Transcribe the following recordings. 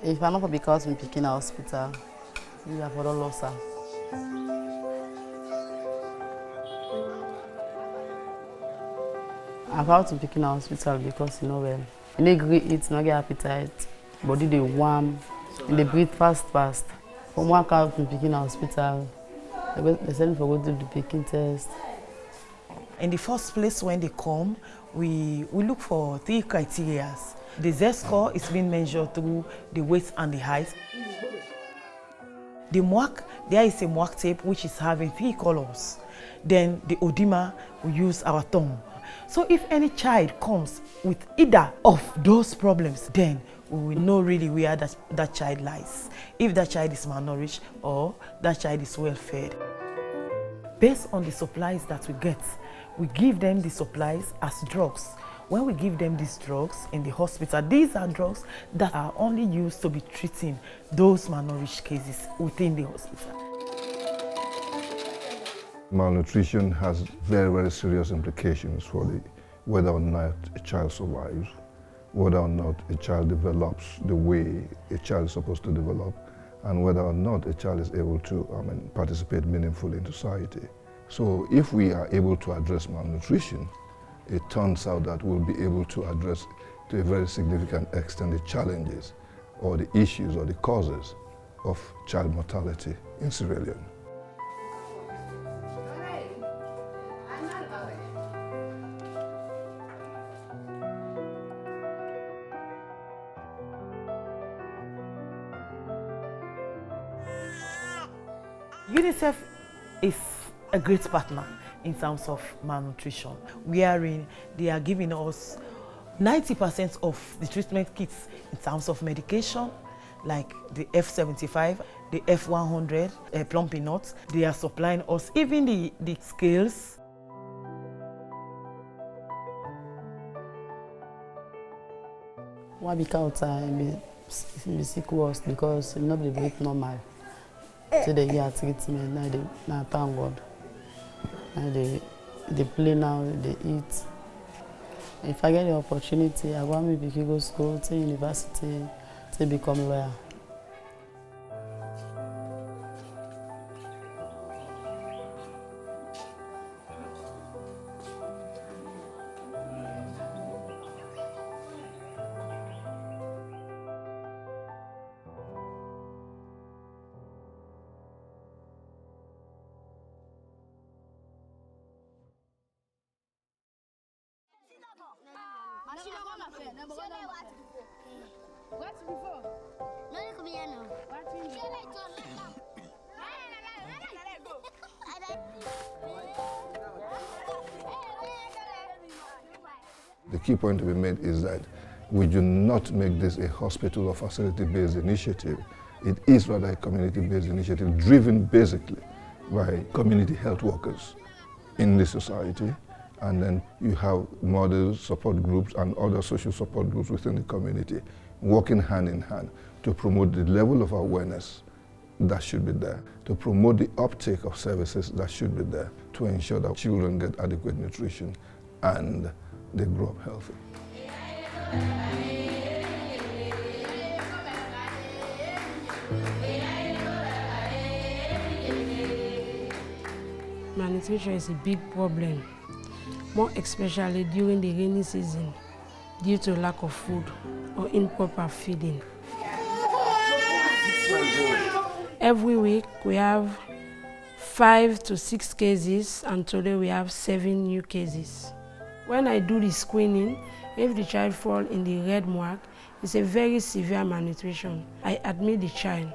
If I not because I'm picking a hospital, we have for loss. I've had to pick in a hospital because you know well. You need to eat, not get appetite, body they warm, and they breathe fast. From one car to picking a hospital, they send for go to the picking test. In the first place, when they come, we look for 3 criteria. The Z-score is being measured through the weight and the height. The mark, there is a mark tape which is having 3 colors. Then the oedema, we use our thumb. So if any child comes with either of those problems, then we will know really where that child lies. If that child is malnourished or that child is well fed. Based on the supplies that we get, we give them the supplies as drugs. When we give them these drugs in the hospital, these are drugs that are only used to be treating those malnourished cases within the hospital. Malnutrition has very, very serious implications for whether or not a child survives, whether or not a child develops the way a child is supposed to develop, and whether or not a child is able to participate meaningfully in society. So if we are able to address malnutrition, it turns out that we'll be able to address to a very significant extent the challenges or the issues or the causes of child mortality in Sierra Leone. UNICEF is a great partner in terms of malnutrition, wherein they are giving us 90% of the treatment kits in terms of medication, like the F75, the F100, plumping nuts. They are supplying us even the scales. Why because I be sick worse because nobody breathe normal. So they get treatment now thank God. Now they play now, they eat. If I get the opportunity, I want me to go to school, to university, to become a lawyer. The key point to be made is that we do not make this a hospital or facility-based initiative. It is rather a community-based initiative driven basically by community health workers in the society. And then you have mothers, support groups, and other social support groups within the community working hand in hand to promote the level of awareness that should be there, to promote the uptake of services that should be there, to ensure that children get adequate nutrition and they grow up healthy. Malnutrition is a big problem, more especially during the rainy season due to lack of food or improper feeding. Every week we have 5 to 6 cases, and today we have 7 new cases. When I do the screening, if the child falls in the red mark, it's a very severe malnutrition. I admit the child.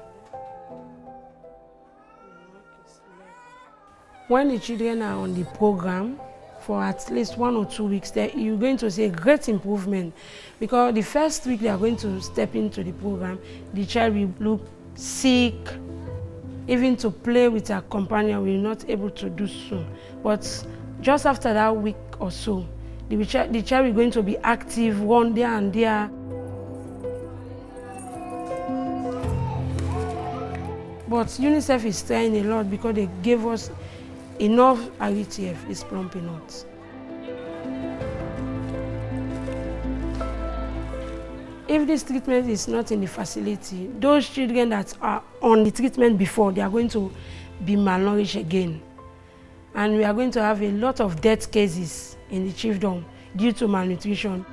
When the children are on the program for at least 1 or 2 weeks, you're going to see a great improvement, because the first week they are going to step into the program, the child will look sick, even to play with her companion will not able to do so. But just after that week or so, the child is going to be active, run there and there. But UNICEF is trying a lot because they gave us enough RETF, is plumping nuts. if this treatment is not in the facility, those children that are on the treatment before, they are going to be malnourished again. And we are going to have a lot of death cases in the children due to malnutrition.